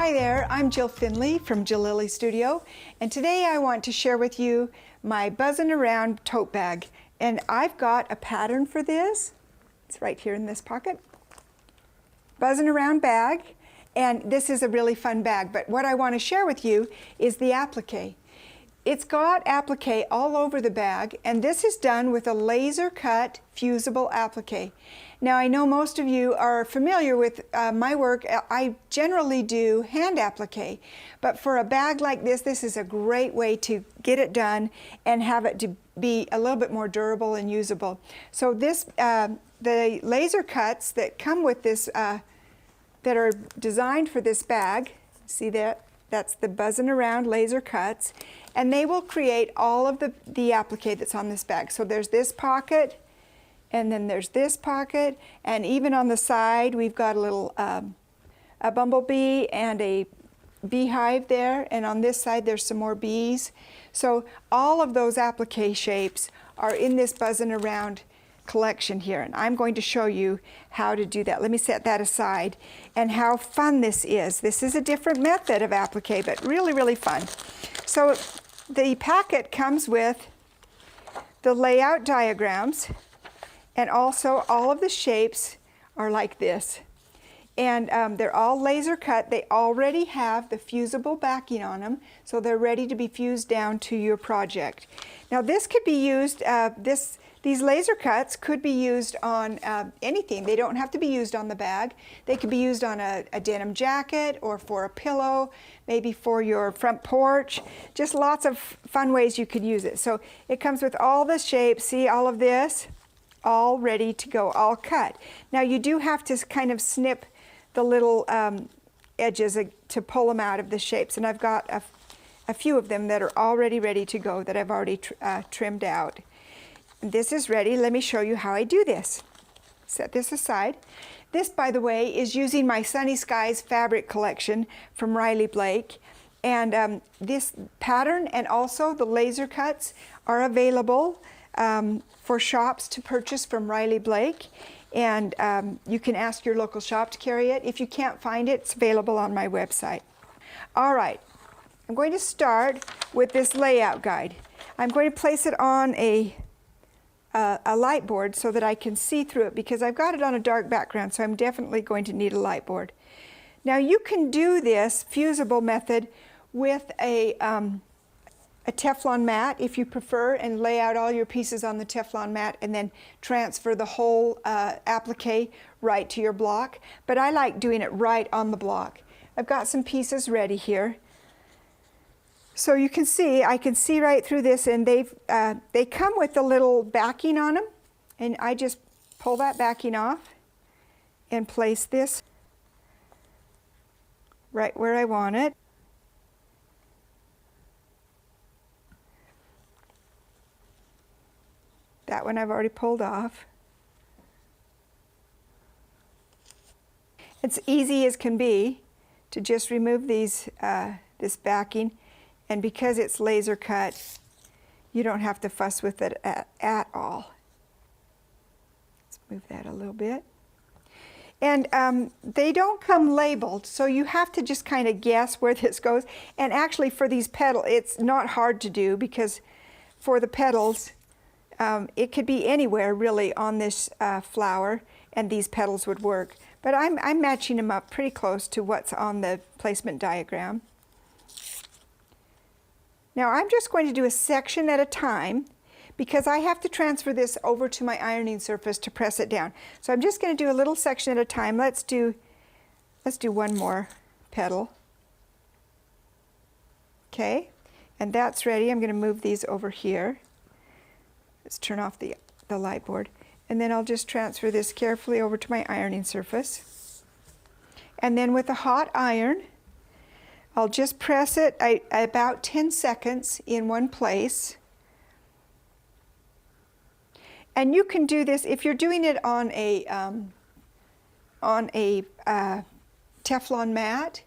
Hi there, I'm Jill Finley from Jillily Studio, and today I want to share with you my buzzing around tote bag. And I've got a pattern for this. It's right here in this pocket. Buzzing around bag, and this is a really fun bag, but what I want to share with you is the applique. It's got applique all over the bag, and this is done with a laser cut fusible applique. Now I know most of you are familiar with my work. I generally do hand applique, but for a bag like this, this is a great way to get it done and have it to be a little bit more durable and usable. So this, the laser cuts that come with this, that are designed for this bag, see that? That's the buzzing around laser cuts, and they will create all of the applique that's on this bag. So there's this pocket, and then there's this pocket, and even on the side we've got a little a bumblebee and a beehive there, and on this side there's some more bees. So all of those applique shapes are in this buzzing around collection here, and I'm going to show you how to do that. Let me set that aside, and how fun this is. This is a different method of applique, but really, really fun. So the packet comes with the layout diagrams, and also all of the shapes are like this. And they're all laser cut. They already have the fusible backing on them, so they're ready to be fused down to your project. Now this could be used, these laser cuts could be used on anything. They don't have to be used on the bag. They could be used on a denim jacket, or for a pillow, maybe for your front porch. Just lots of fun ways you could use it. So it comes with all the shapes. See all of this? All ready to go, all cut. Now you do have to kind of snip the little edges to pull them out of the shapes, and I've got a few of them that are already ready to go that I've already trimmed out. This is ready. Let me show you how I do this. Set this aside. This, by the way, is using my Sunny Skies fabric collection from Riley Blake, and this pattern and also the laser cuts are available for shops to purchase from Riley Blake, and you can ask your local shop to carry it. If you can't find it, it's available on my website. All right, I'm going to start with this layout guide. I'm going to place it on a light board so that I can see through it, because I've got it on a dark background, so I'm definitely going to need a light board. Now you can do this fusible method with a Teflon mat if you prefer, and lay out all your pieces on the Teflon mat and then transfer the whole applique right to your block. But I like doing it right on the block. I've got some pieces ready here. So you can see, I can see right through this, and they come with a little backing on them, and I just pull that backing off and place this right where I want it. That one I've already pulled off. It's easy as can be to just remove these, this backing, and because it's laser cut, you don't have to fuss with it at all. Let's move that a little bit. And they don't come labeled, so you have to just kind of guess where this goes. And actually for these petals, it's not hard to do, because for the petals, it could be anywhere really on this flower, and these petals would work. But I'm matching them up pretty close to what's on the placement diagram. Now I'm just going to do a section at a time, because I have to transfer this over to my ironing surface to press it down. So I'm just going to do a little section at a time. Let's do one more petal. Okay, and that's ready. I'm going to move these over here. Let's turn off the light board, and then I'll just transfer this carefully over to my ironing surface. And then with a hot iron, I'll just press it about 10 seconds in one place. And you can do this if you're doing it on a Teflon mat.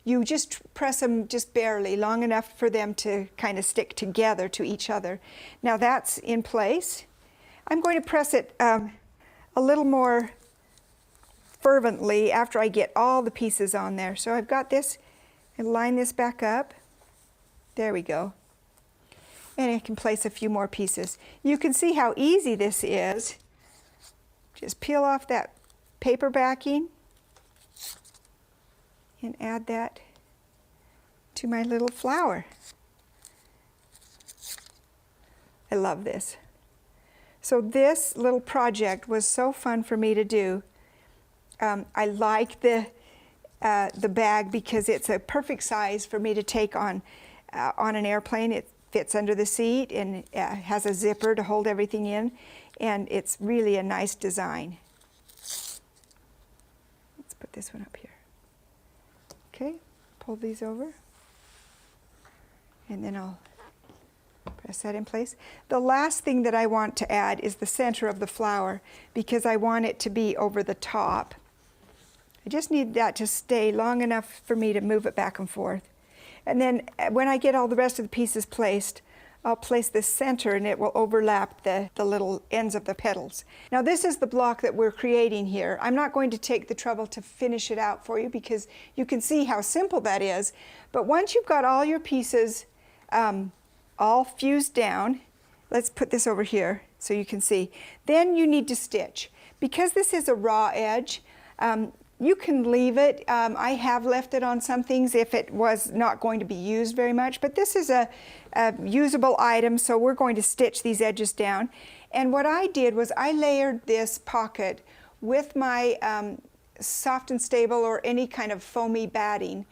You just press them just barely, long enough for them to kind of stick together to each other. Now that's in place. I'm going to press it a little more fervently after I get all the pieces on there. So I've got this And line this back up. There we go. And I can place a few more pieces. You can see how easy this is. Just peel off that paper backing and add that to my little flower. I love this. So this little project was so fun for me to do. I like the bag because it's a perfect size for me to take on an airplane. It fits under the seat and has a zipper to hold everything in, and it's really a nice design. Let's put this one up here. Okay, pull these over, and then I'll press that in place. The last thing that I want to add is the center of the flower, because I want it to be over the top. I just need that to stay long enough for me to move it back and forth. And then when I get all the rest of the pieces placed, I'll place the center and it will overlap the little ends of the petals. Now this is the block that we're creating here. I'm not going to take the trouble to finish it out for you because you can see how simple that is. But once you've got all your pieces all fused down, let's put this over here so you can see. Then you need to stitch. Because this is a raw edge, you can leave it. I have left it on some things if it was not going to be used very much, but this is a usable item, so we're going to stitch these edges down. And what I did was I layered this pocket with my soft and stable or any kind of foamy batting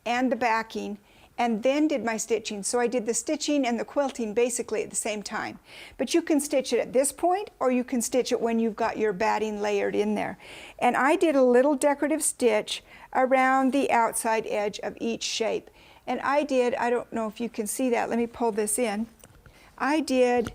and the backing, and then did my stitching. So I did the stitching and the quilting basically at the same time. But you can stitch it at this point, or you can stitch it when you've got your batting layered in there. And I did a little decorative stitch around the outside edge of each shape. And I don't know if you can see that, let me pull this in. I did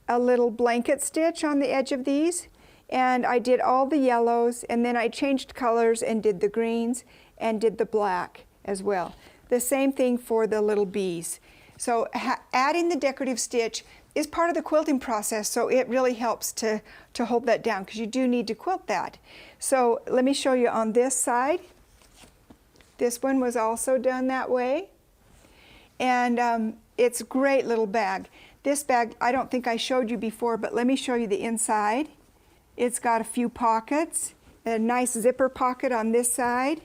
a little blanket stitch on the edge of these, and I did all the yellows, and then I changed colors and did the greens and did the black as well. The same thing for the little bees. So adding the decorative stitch is part of the quilting process, so it really helps to hold that down because you do need to quilt that. So let me show you on this side. This one was also done that way. And it's a great little bag. This bag, I don't think I showed you before, but let me show you the inside. It's got a few pockets, a nice zipper pocket on this side,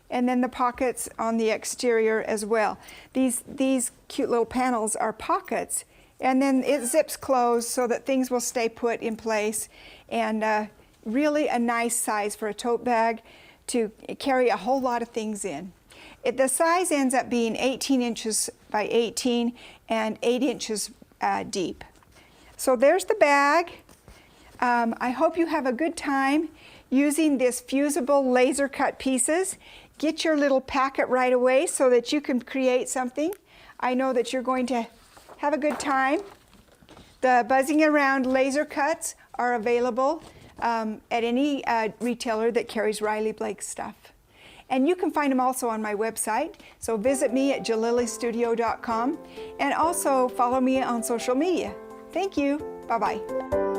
and then the pockets on the exterior as well. These cute little panels are pockets, and then it zips closed so that things will stay put in place, and really a nice size for a tote bag to carry a whole lot of things in. The size ends up being 18 inches by 18 and 8 inches deep. So there's the bag. I hope you have a good time using this fusible laser cut pieces. Get your little packet right away so that you can create something. I know that you're going to have a good time. The Buzzing Around laser cuts are available at any retailer that carries Riley Blake stuff. And you can find them also on my website. So visit me at jillilistudio.com and also follow me on social media. Thank you. Bye-bye.